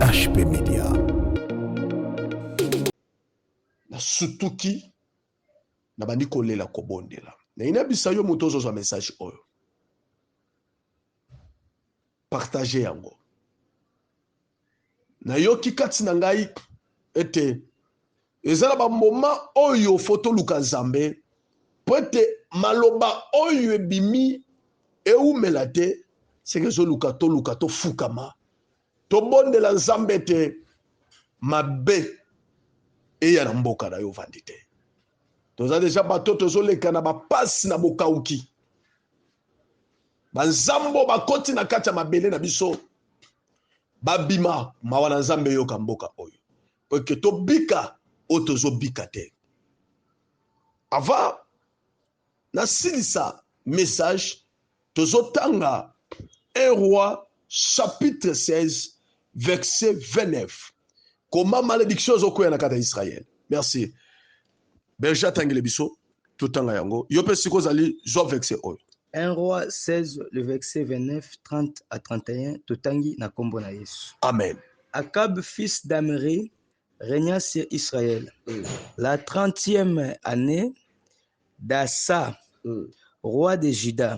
HP Media. Na sutuki na bandi kolela kobondela. Na inabisa yo moto zo message oyo. Partager yango. Na yo kikati na ngai ete ezala ba moment oyo photo luka Nzambe pote maloba oyo ebimi eumela te seke zo luka to fukama to bondela Nzambe te mabe eya na mboka na yo vandi te. Toza deja bato tozoleka na bapasi na bokauki. Banzambo bakoti na kati ya mabele na biso babima mawa na Nzambe yoka mboka oyo. Poke to bika o tozo bika te. Ava na silisa message tozo tanga 1 Roi chapitre 16 verset 29. Comment malédiction zokoya na kata Israël. Merci. Berja tangile biso tutanga yango. Yo pe siko zali zo verset oyo. 1 Roi 16, le verset 29, 30 à 31, Totangi na kombo na Yesu. Amen. Akab, fils d'Amri, régna sur Israël. La 30e année d'Assa, roi de Juda.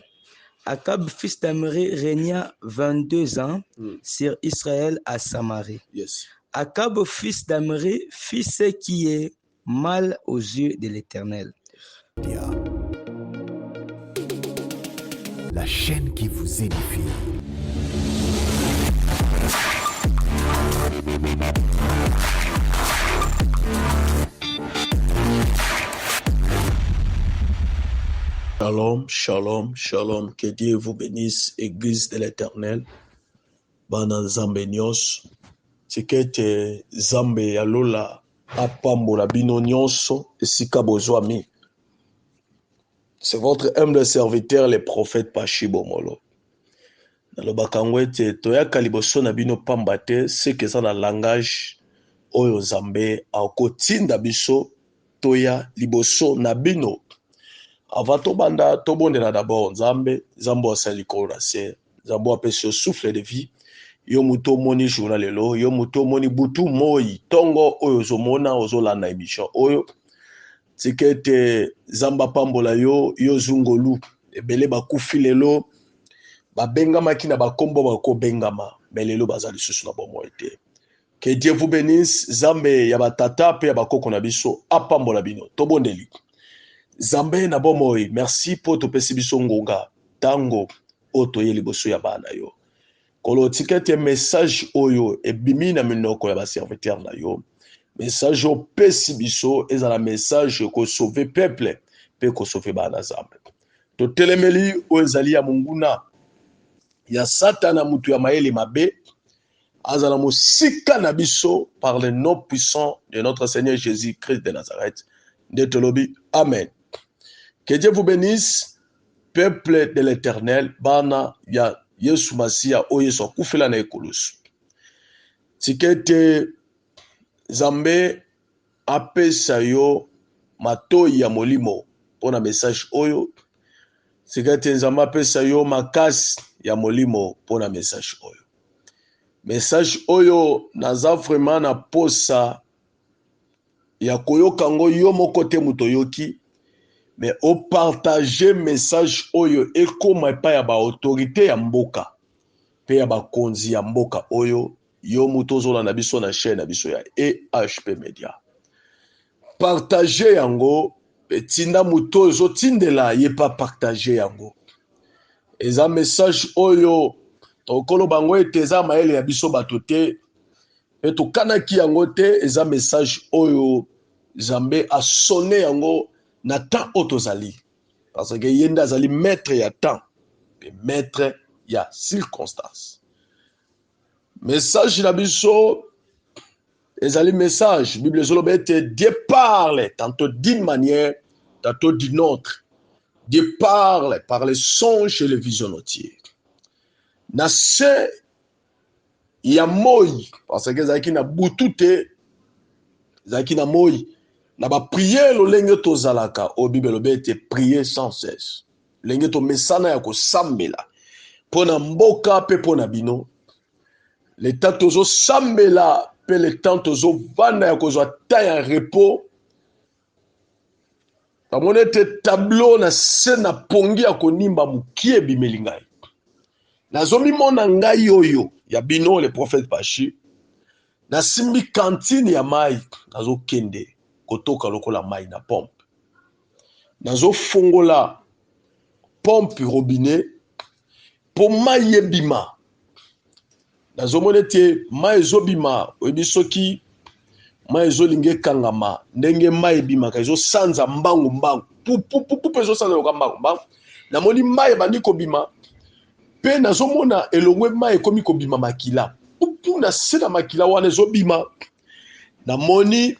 Akab, fils d'Amri, régna 22 ans sur Israël à Samarie. Yes. Akab, fils d'Amri, fit ce qui est mal aux yeux de l'Éternel. La chaîne qui vous édifie. Shalom, shalom, shalom. Que Dieu vous bénisse, Église de l'Éternel. Bana Nzambe nyos. Tikete Zambe yalola apambola bino nyonso esika bozwami. C'est votre humble serviteur, le prophète Pachibo Molo. Dans le bakangwete, toyaka liboso na bino pambate, c'est que ça dans le langage oyo Zambe a kotinda biso toya liboso na bino. Avant to banda to bondela d'abord Nzambe, Zambo asali kola se, Zambo apesi souffle de vie. Yo muto moni journal lelo, yo muto moni butu moi, tongo oyo zomona ozolanda émission oyo. Tikete Zamba pambola yo zungolu ebele bakufi lelo babenga kina bakombo bako bengama melelo bazali susu na bomo ete. Que Dieu vous bénisse. Zambe ya batata pe ya bakoko na biso apambola bino tobondeli. Zambe na bomo, merci pour to pesi biso ngonga tango otoye liboso ya bana yo. Kolo tikete message oyo ebimi na minoko ya ba serviteur na yo. Message au pesi biso ezala message ko sauver peuple pe ko sauver bana Nzambe. To telemeli o ezali ya munguna ya satana mutu ya maele mabe azala mosika na biso par le nom puissant de notre Seigneur Jésus-Christ de Nazareth. De tolobi amen. Que Dieu vous bénisse, peuple de l'Éternel, bana ya Yesu Masia o Yesu kufela na ekolosu. Tikete Zambe apesa yo matoi ya molimo pona message oyo. Sikate Nzambe apesa yo makasi ya molimo pona message oyo. Message oyo naza vraiment na posa ya koyoka ngo yo moko te muto yoki, mais o partager message oyo ekoma epai ya ba autorité ya mboka pe ya bakonzi ya mboka oyo. Yo muto zola na biso na chaîne na biso ya EHP Media. Partager yango, betinda muto zo tindela ye pa partager yango. Eza message oyo tokolo bango ete eza maele ya biso bato te, pe tokanaki yango te. Eza message oyo Zambe a sonné yango na temps otozali. Parce que yenda azali maître ya temps, pe maître ya circonstance. Message na biso ezali message Bible zolobete Dieu parle tantôt d'une manière, tantôt d'une autre. Dieu parle par les songes et les visionnotiers. Na se ya moi parce que ezalaki na butute, ezalaki na moi na ba prière lolenge tozalaka o Bible lobete prier sans cesse. Lenge to mesana ya ko sambela pona mboka pe pona bino. le temps tozo sambela pe le temps tozo vanda ya kozwa ta ya repos namoni te tableau na se na pongi ya konimba mokie ebimeli ngai nazomimona ngai oyo ya bino le prophète Pachi nasimbi kantine ya mai nazokende kotoka lokola mai na pompe nazofongola pompe robinet po mai ebima nazomona ete mai ezobima oyebi soki mai ezolinga ekangama ndenge mai ebimaka ezosanza mbangu pupupupu ezosanza loka mbangu namoni mai ebandi kobima mpe nazomona elongwe mai ekomi kobima makila pupu na se na makila wana ezobima namoni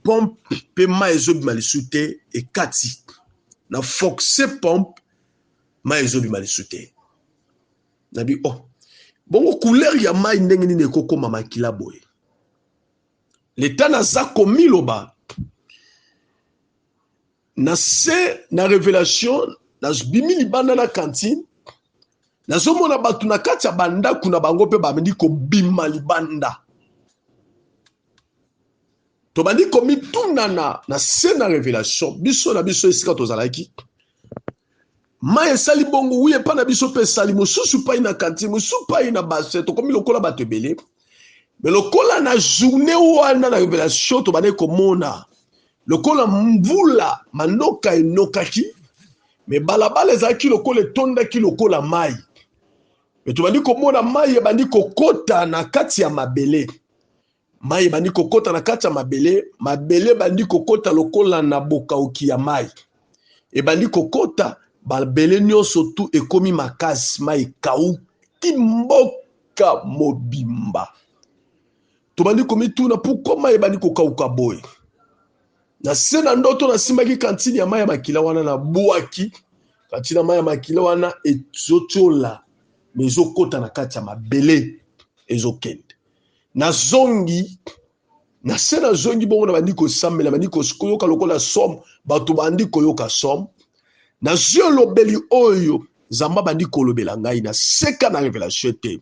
pompe mpe mai ezobima lisu te ekati na foxe pompe mai ezobima lisu te nabi bongo couleur ya mai ndenge nini ekokoma makila boye leta naza komiloba na se na révélation nazbimi libanda na kantine nazomona bato na kati ya bandako na bango mpe bamendi kobima libanda tobandi komitunana na se na révélation biso na biso esika tozalaki mai esali bongo wuye epa na biso mpe esali mosusu pai na kantine mosusu pai na base tokomi lokola bato ebele me lokola na journée wana na révélation tobandi komona lokola mvula mandoka enokaki me balabala ezalaki lokola etondaki lokola mai me tobandi komona mai ebandi kokota na kati ya mabele mai ebandi kokota na kati ya mabele ebandi kokota lokola na bokauki ya mai ebandi kokota babele nyonso tu ekomi makasi mai ekauki mboka mobimba tobandi komituna pourkua mai ebandi kokauka boye na se na ndoto nasimbaki kantine ya mai ya makila wana na bwaki kantine ya mai ya makila wana ezotiola me ezokota na kati ya mabele ezokende na zongi na se na zongi bongo na bandi kosambela bandi koyoka lokola somme bato bandi koyoka somme na zio lobeli oyo zamba bandi kolobela ngai na seka na révélation te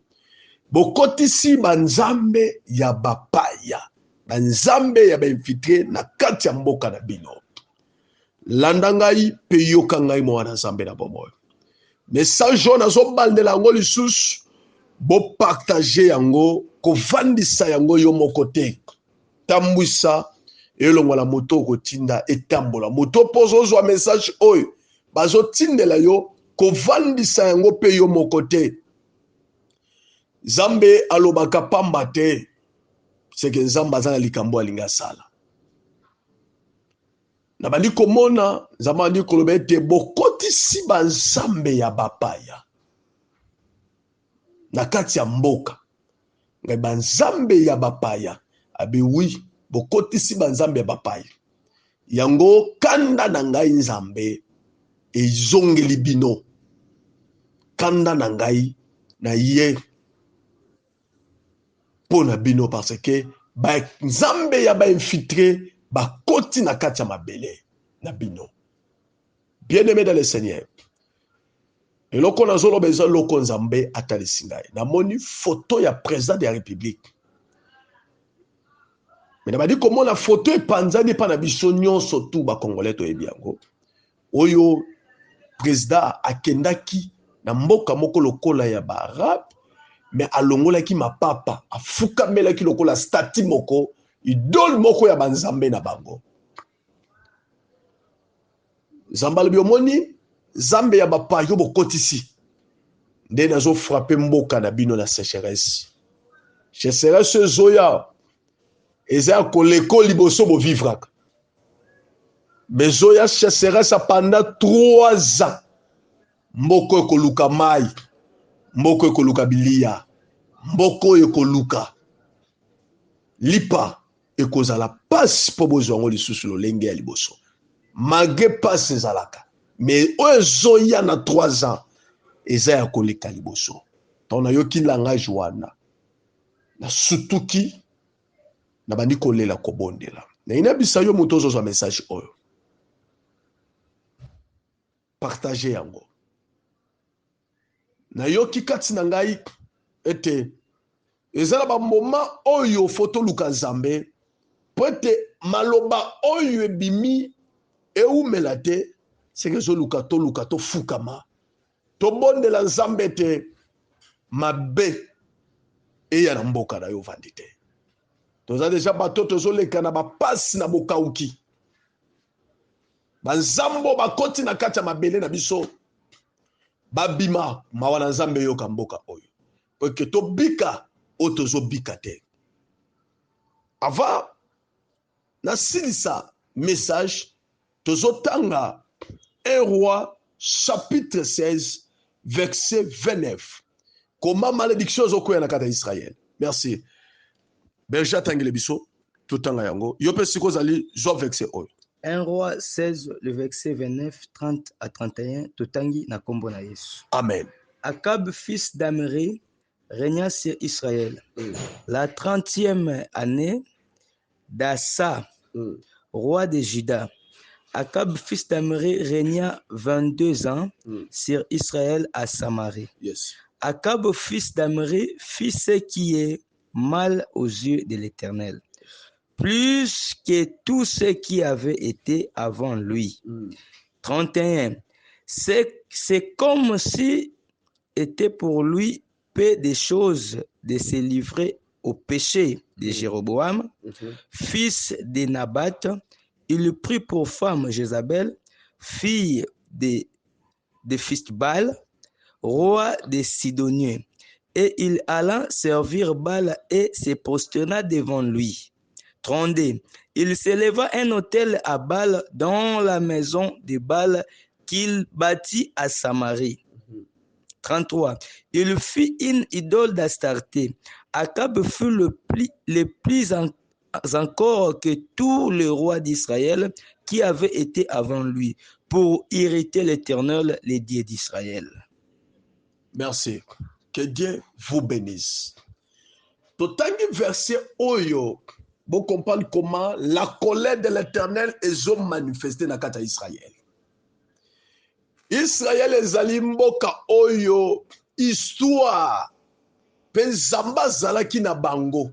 bokotisi banzambe ya bapaya banzambe ya bainfiltre na kati ya mboka na bino landa ngai mpe yoka ngai mwana nzambe na bomoyo message oyo nazobandela yango lisusu bopartage yango kovandisa yango yo moko te tambwisa elongola moto okotinda etambola moto mpo ozozwa message oyo bazotindela yo kovandisa yango mpe yo moko te Nzambe alobaka pamba te seke Nzambe aza na likambo alinga sala na bandi komona Nzambe andi koloba ete bokotisi banzambe ya bapaya na kati ya mboka ngai banzambe ya bapaya abi wi bokotisi banzambe ya bapaya yango kanda na ngai Nzambe ezongeli bino kanda na ngai na ye pona bino parce que banzambe ya bainfiltré bakoti na kati ya mabele na bino bien-aimé dans le Seigneur eloko nazoloba eza loko Nzambe atalisi ngai namoni photo ya président de la République me nabandi komona photo epanzani epa na biso nyonso tu bakongolais toyebi yango oyo président akendaki na mboka moko lokola ya baarabe me alongolaki mapapa afukamelaki lokola stati moko idole moko ya banzambe na bango zambala biomoni zambe ya bapayo bokotisi nde nazo frapper mboka na bino na sécheresse ezoya eza koleko liboso bo vivraka bezoya sécheresse pendant 3 ans mboko ekoluka mai mboko ekoluka bilia mboko ekoluka lipa ekozala pasi po bozwa ngo lisusu lolenge ya liboso malgré pasi ezalaka mais oyo ezoya na 3 ans eza ya koleka liboso ntango nayoki langage wana nasutuki nabandi kolela kobondela nayinabisa yo moto ozozwa message oyo partage yango nayoki kati na ngai ete ezala ba moment oyo photo luka nzambe pote maloba oyo ebimi eumela te seke ezoluka to fukama tobondela nzambe te mabe eya na mboka na yo vandi te. Toza deja bato tozoleka na bapasi na bokauki banzambo bakoti na kati ya mabele na biso babima mawa na nzambe yoka mboka oyo poke tobika oyo tozobika te. Ava nasilisa message tozotanga 1 Roi chapitre 16 verset 29. Comment malédiction zokoya na kata Israël. Merci. Berja tangile biso totanga yango. Yo pe siko zali zo verset oyo. 1 Roi 16 le verset 29 30 à 31 totangi na kombo na Yesu. Amen. Akab fils d'Amri régna sur Israël. La 30e année d'Assa, roi de Juda. Akab, fils d'Amri, régna 22 ans sur Israël à Samarie. Yes. Akab, fils d'Amri, fit ce qui est mal aux yeux de l'Éternel, plus que tout ce qui avait été avant lui. 31. C'est comme si était pour lui peu de choses de se livrer au péché de Jéroboam, fils de Nabat. Il prit pour femme Jézabel, fille de Baal, roi des Sidoniens. Et il alla servir Baal et se prosterna devant lui. 32. Il s'éleva un autel à Baal dans la maison de Baal qu'il bâtit à Samarie. 33. Il fit une idole d'Astarté. Akab fut le plus encore que tous les rois d'Israël qui avaient été avant lui, pour irriter l'Éternel, les dieux d'Israël. Merci. Que Dieu vous bénisse. Totangi verset oyo, vous comprenez comment la colère de l'Éternel est manifestée dans kata Israël. Israël ezali mboka oyo histoire pe zamba zalaki na bango.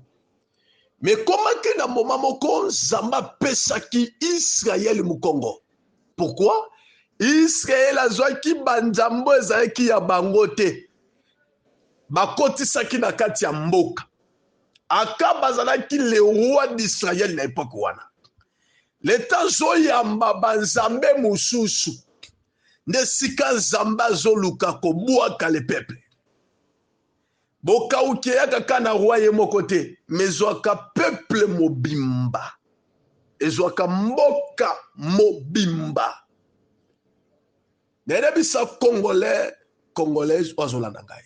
Mais comment que na moment moko zamba pesaki Israël mukongo? Pourquoi? Israël azwaki banzambo ezalaki ya bango te. Bakotisaki na kati ya mboka. Akab azalaki le roi d'Israël na époque wana. L'État zoyamba banzambe mususu. Nesika zamba zoluka kobwaka le peuple. Boka ukeya kaka na roi ye moko te, mezwaka peuple mobimba. Ezwaka mboka mobimba. Nede bisa Congolais wazolanda ngai.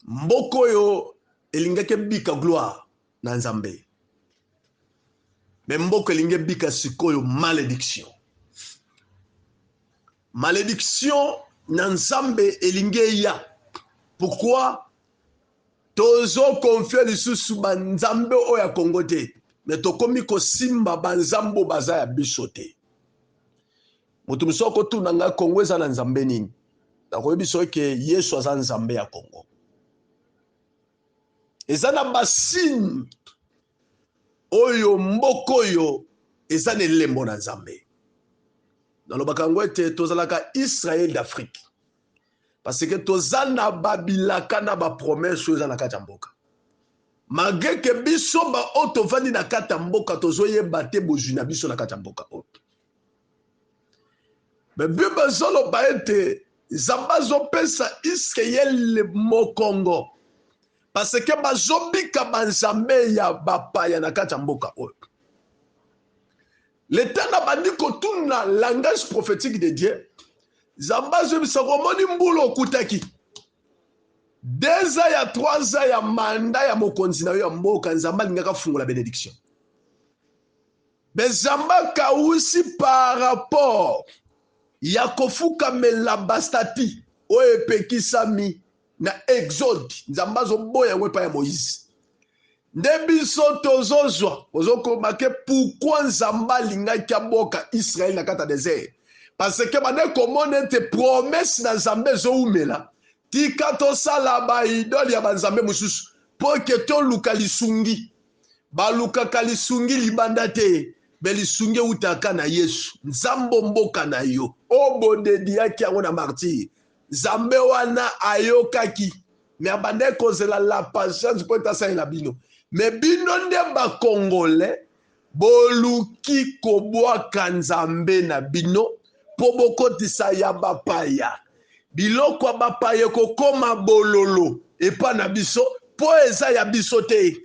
Mboko yo elingeke bika gloire na Nzambe. Mais mboko elinge bika sikoyo malédiction. Malédiction na Nzambe elinge ya. Pourquoi? Tozo confie lisusu ba Nzambe oya Kongo te. Mais tokomi ko simba ba Nzambo baza ya biso te. Mutu misoko tu nanga Kongo eza na Nzambe nini? Nakoyebi biso ke Yesu aza Nzambe ya Kongo. Eza na basine oyo mboko yo eza ne lembo na Nzambe. Dans le bakangwete tozalaka Israël d'Afrique. Parce que tozana babilaka na ba promesse eza na kati mboka. Malgré que biso ba otovandi na kati mboka tozoye bate bozuna biso na kati mboka oto. Mais Bible zolo baete zambazo pesa Israël mo Congo. Parce que bazobika banzambe ya bapaya na kati mboka oto. L'État n'a pas dit que na langage prophétique de Dieu. Zamba zobisa komoni mbulo kutaki. 2 ans ya 3 ans ya manda ya mokonzi na yo ya mboka nzamba lingaka fungula bénédiction. Mais zamba kausi par rapport ya kofuka melabastati o epekisami na Exode nzamba zo boya wepa ya Moïse. Ndebiso tozozwa ozoko make pourquoi nzamba lingaki aboka Israël na kata désert parce que bande komone te promesse na nzambe zo umela tika tosala baidole ya banzambe mosusu po ke toluka lisungi balukaka lisungi libanda te me lisungi eutaka na Yesu nzambo mboka na yo obondedi yaki yango na martyr nzambe wana ayokaki me abanda ekozela la patience po etasalela bino me bino nde bakongole boluki kobwaka nzambe na bino po bokotisa ya bapaya biloko ya bapaya kokoma bololo epa na biso po eza ya biso te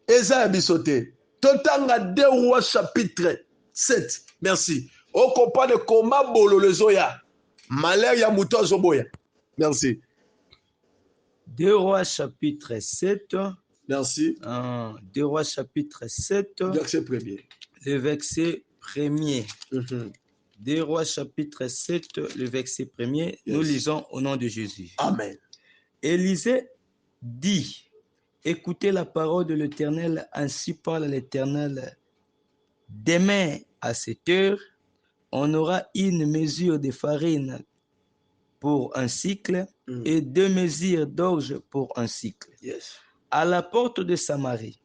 eza ya biso te totanga 2 Rois chapitre 7 merci okopane koma bololo ezoya malheur ya moto azoboya merci 2 Rois chapitre 7 merci 2 Rois chapitre 7 verset premier le verset premier 2 Rois chapitre 7 le verset premier nous lisons au nom de Jésus. Amen. Élisée dit: écoutez la parole de l'Éternel, ainsi parle l'Éternel. Demain à cette heure, on aura une mesure de farine pour un cycle et 2 mesures d'orge pour un cycle. Yes. À la porte de Samarie.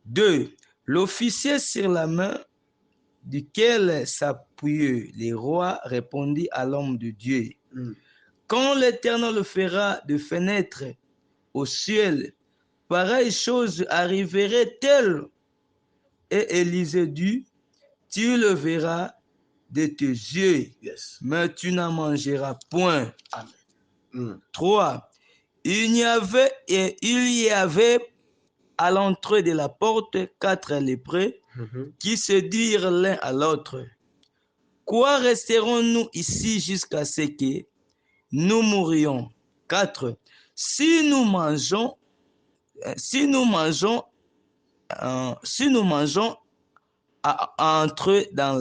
2. L'officier sur la main duquel s'appuyait les rois répondit à l'homme de Dieu: quand l'Éternel fera de fenêtres au ciel, pareille chose arriverait-elle? Et Élisée dit: tu le verras de tes yeux, mais tu n'en mangeras point. Amen. 3. Il y avait à l'entrée de la porte 4 lépreux qui se dirent l'un à l'autre: quoi resterons-nous ici jusqu'à ce que nous mourions? 4. Si nous mangeons à entrer dans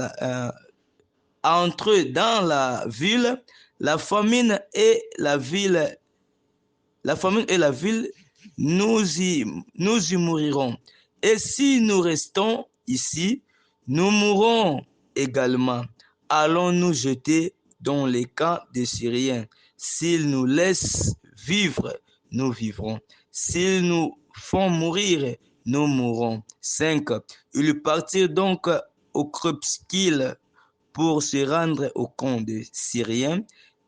la ville, la famine et la ville, nous y mourirons. Et si nous restons ici, nous mourrons également. Allons nous jeter dans les camps des Syriens. S'ils nous laissent vivre, nous vivrons. S'ils nous font mourir, nous mourrons. 5. Ils partirent donc au crépuscule pour se rendre au camp des Syriens.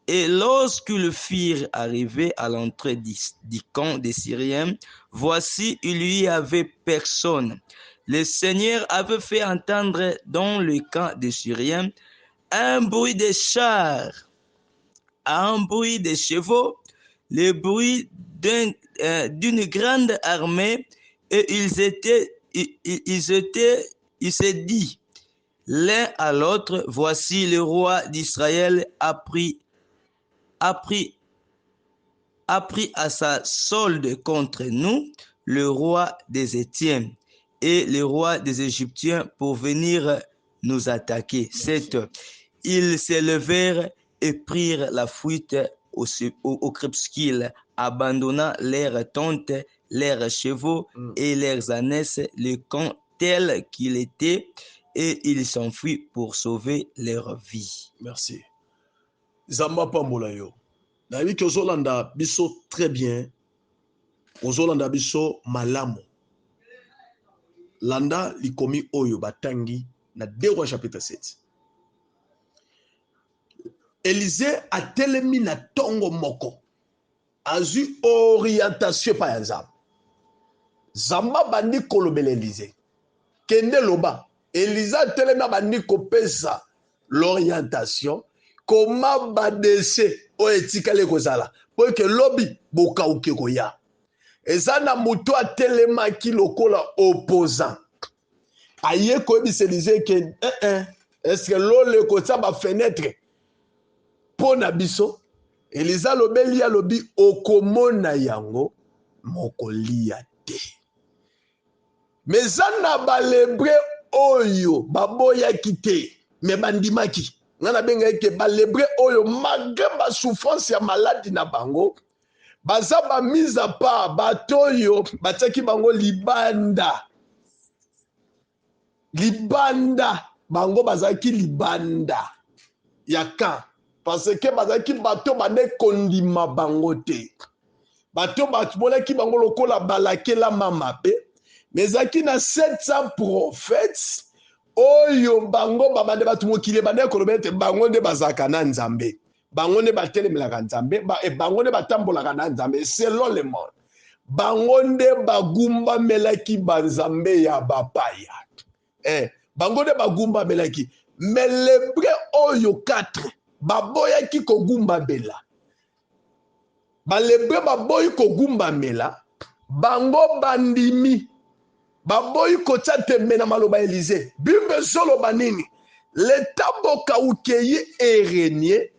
Et lorsqu'ils furent arrivés à l'entrée du camp des Syriens, voici, il y avait personne. Le Seigneur avait fait entendre dans le camp des Syriens un bruit de chars, un bruit de chevaux, le bruit d'une grande armée, et ils se dit l'un à l'autre: voici le roi d'Israël a pris à sa solde contre nous le roi des Étiens et le roi des Égyptiens pour venir nous attaquer. 7. Ils se levèrent et prirent la fuite au crépuscule, abandonnant leurs tentes, leurs chevaux et leurs ânesses, le camp tel qu'il était, et ils s'enfuient pour sauver leur vie. Merci. Zamba pambola yo. Nabi ki ozolanda biso très bien. Ozolanda biso malamu. Landa likomi oyo batangi na 2 Rois chapitre 7. Élisée a telemi na tongo moko. Azu orientation pa ya nzambe. Zamba bandi kolobela Élisée. Kende loba. Élisée a telemi bandi kopesa l'orientation. Comment badese o etikale kozala. Pour que lobi boka uke koya. Ezana muto a telema ki lokola opposant. Aye koyebisa Élisée ke est-ce que l'ole kota ba fenêtre pona biso? Élisée lobeli alobi okomona yango mokolia te. Mais zana balebre oyo baboya kite me bandimaki. Nana benga ke balebre oyo malgré ba souffrance ya maladie na bango baza ba mise à part batoyo bataki bango libanda bango bazaki libanda yaka parce que bazaki bato bane kondima bango te. Bato batmonaki bango lokola balakela mamabe, mais zaki na 700 prophètes oyo bango babande batu mokili bande kolobete bango nde bazaka na nzambe. Bango nde batelemelaka nzambe, bango nde batambolaka na nzambe selon le monde. Bango nde bagumba melaki banzambe ya bapaya. Bango nde bagumba melaki. Mais l'hébreu oyo 4 baboyaki kogumba bela. L'hébreu baboyi kogumba mela. Bango bandimi. Baboyi kotia tembe na maloba Élysée. Bible solo banini. L'état boka ukeye erenie.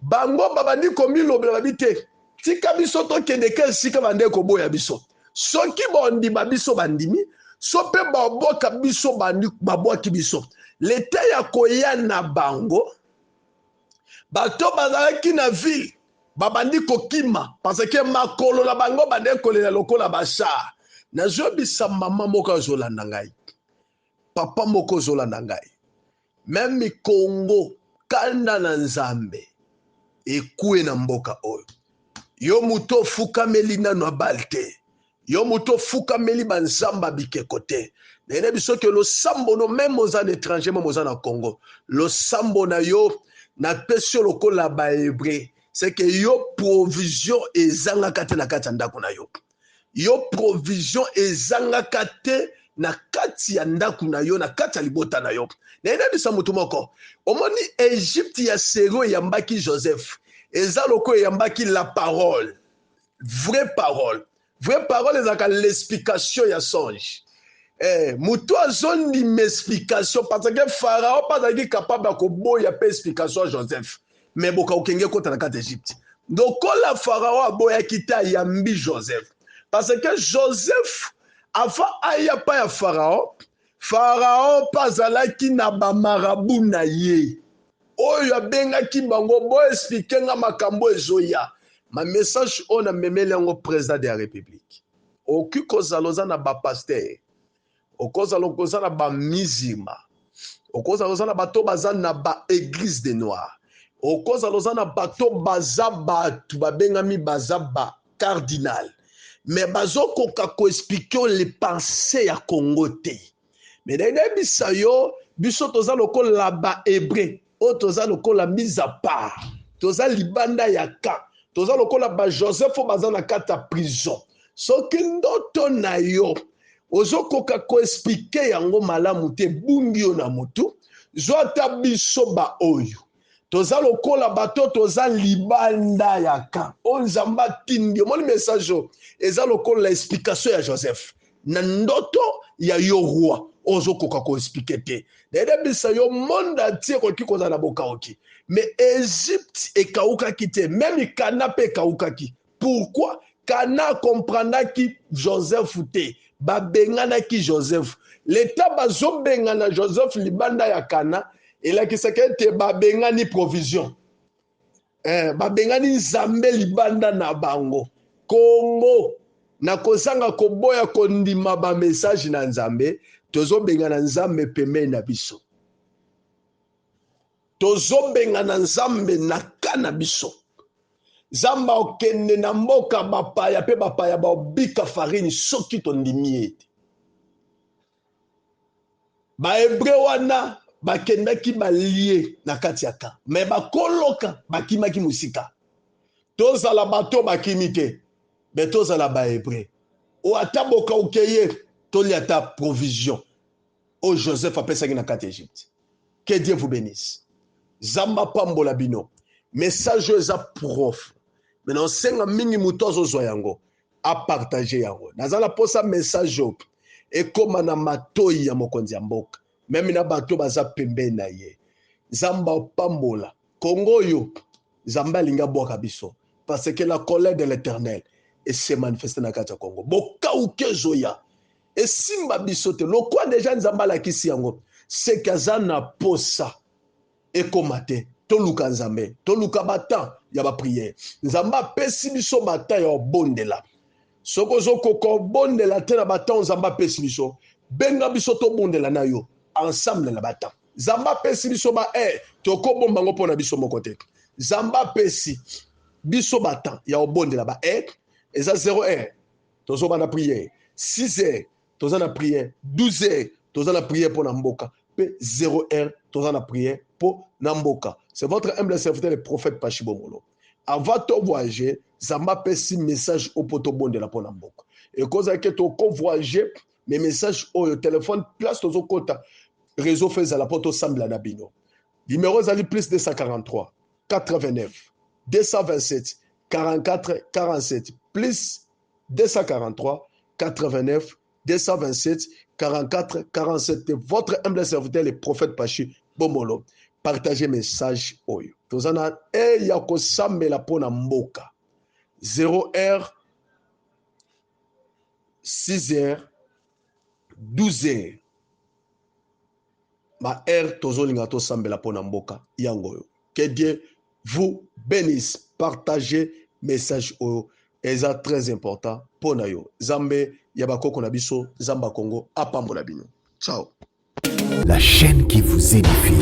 Bango babandi komi lobela babite. Tika biso to kende ke sika bande koboya biso. Soki bondi babiso bandimi. Sope baboka biso bandi baboki biso. L'état ya koya na bango. Bato bazalaki na ville. Babandi kokima. Parce que makolo la bango bande kolela lokola bachar. Nazobisa mama moko zolanda ngai. Papa moko zolanda ngai. Même Congo kanda na nzambe ekue na mboka oyo. Yo muto fukameli nano abalte. Yo muto fukameli banzamba bikeko te. Nene biso ke lo sambo no même aux étrangers même aux na Congo. Lo sambo na yo na pesio lokola ba hébreu. C'est que yo provision ezanga kate na kati ndako na yo. Yo provision ezanga kate na kati ya ndako na yo, na kati ya libota na yo. Na ina bisa mutu moko. Omoni Egypte ya sero yambaki Joseph. Eza loko yambaki la parole. Vraie parole. Vraie parole ezaka l'explication ya songe. Mutu azondi m'explication parce que Pharaon pas d'agi capable de koboya pe explication à Joseph. Mais boka okenge kota na kati Egypte. Donc la Pharaon aboya kita yambi Joseph. Parce que Joseph avant aya pa ya Pharaon, Pharaon pazalaki na ba marabu na ye. Oyo abengaki bango bo expliquer nga makambo ezoya. Ma message on a memele ngo président de la République. Oki kozaloza na ba pasteur. Okozaloza na ba mizima. Okozaloza na bato baza na ba église de noir. Okozaloza na bato baza batu babengami baza ba cardinal. Mais bazoko kako expliquer les pensées ya Congo te. Mais d'ailleurs bisa yo biso toza lokola ba hébreu, o toza lokola mise à part. Toza libanda ya ka. Toza lokola ba Joseph baza na kata prison. Soki ndoto na yo ozoko kako expliquer yango malamu te bungi yo na mutu, zo ata biso ba oyo. Toza lokola bato toza libanda ya ka. Onzamba tindi. Mon message eza lokola explication ya Joseph. Na ndoto ya yo roi. Ozo koka ko expliquer te. Dede bisa yo monde entier ko kikoza na boka oki. Mais Égypte e kauka kite. Même Kana pe kauka ki. Pourquoi? Kana comprendra ki Joseph te. Ba bengana ki Joseph. L'état bazo bengana Joseph libanda ya Kana. Et là, qui s'est que babengani provision. Babengani nzambe libanda na bango. Congo. Na kozanga koboya kondima ba message na nzambe. Tozo bengana nzambe peme na biso. Tozo bengana nzambe na kana biso. Zamba okende na mboka bapaya pe bapaya ba obika farine soki tondimi. Ba hébreu wana bakendaki balie na kati ya ka. Mais bakoloka bakimaki musika. Tozala bato bakimi te. Mais tozala ba hébreu. O ataboka okeye toli ata provision. O Joseph apesaki na kati Égypte. Que Dieu vous bénisse. Zamba pambola bino. Message eza prof. Maintenant senga mingi mutozo zo yango a partager yango. Nazala posa message op. E koma na matoi ya mokonzi ya mboka. Même na bato baza pembe na ye. Zamba pambola. Congo yo. Zamba linga boka biso. Parce que la colère de l'Éternel se manifeste na kati ya Congo. Boka uke zoya. Et simba biso te. Lo kwa déjà nzamba la kisi yango. Se kazana posa. E komate. Toluka nzambe. Toluka batan. Ya ba prière. Nzamba pesi biso batan ya bondela. Soko zoko ko bondela te na batan nzamba pesi biso. Benga biso to bondela na yo. Ensemble na bata. Zamba pesi biso ba toko bombango pona biso moko te. Zamba pesi. Biso batan. Ya obonde là-bas. Et ça 0 heure. Tozo bana prière. 6 heures. Tozo na prière. 12 heures. Tozo na prière pour Namboka. P 0 heure. Tozo na prière pour Namboka. C'est votre humble serviteur, le prophète Pachibomolo. Avant de voyager, Zamba pesi message au poto bonde la pour Namboka. Et quand vous avez voyager, mes messages au téléphone, place dans le réseau fait à la porte au Sambla Nabino. Numéro Zali plus 243 89 227 44 47 plus 243 89 227 44 47. Votre humble serviteur, le prophète Pachi Bomolo. Partagez message oyo. Tozana e yako sambela pona mboka. 0 heure 6 heures 12 heures. Ma heure tozolinga to sambela pona mboka yangoyo. Que Dieu vous bénisse. Partagez message oyo. Eza très important pona yo. Zambe yabako na biso Zamba Congo apambola bino. Ciao. La chaîne qui vous édifie.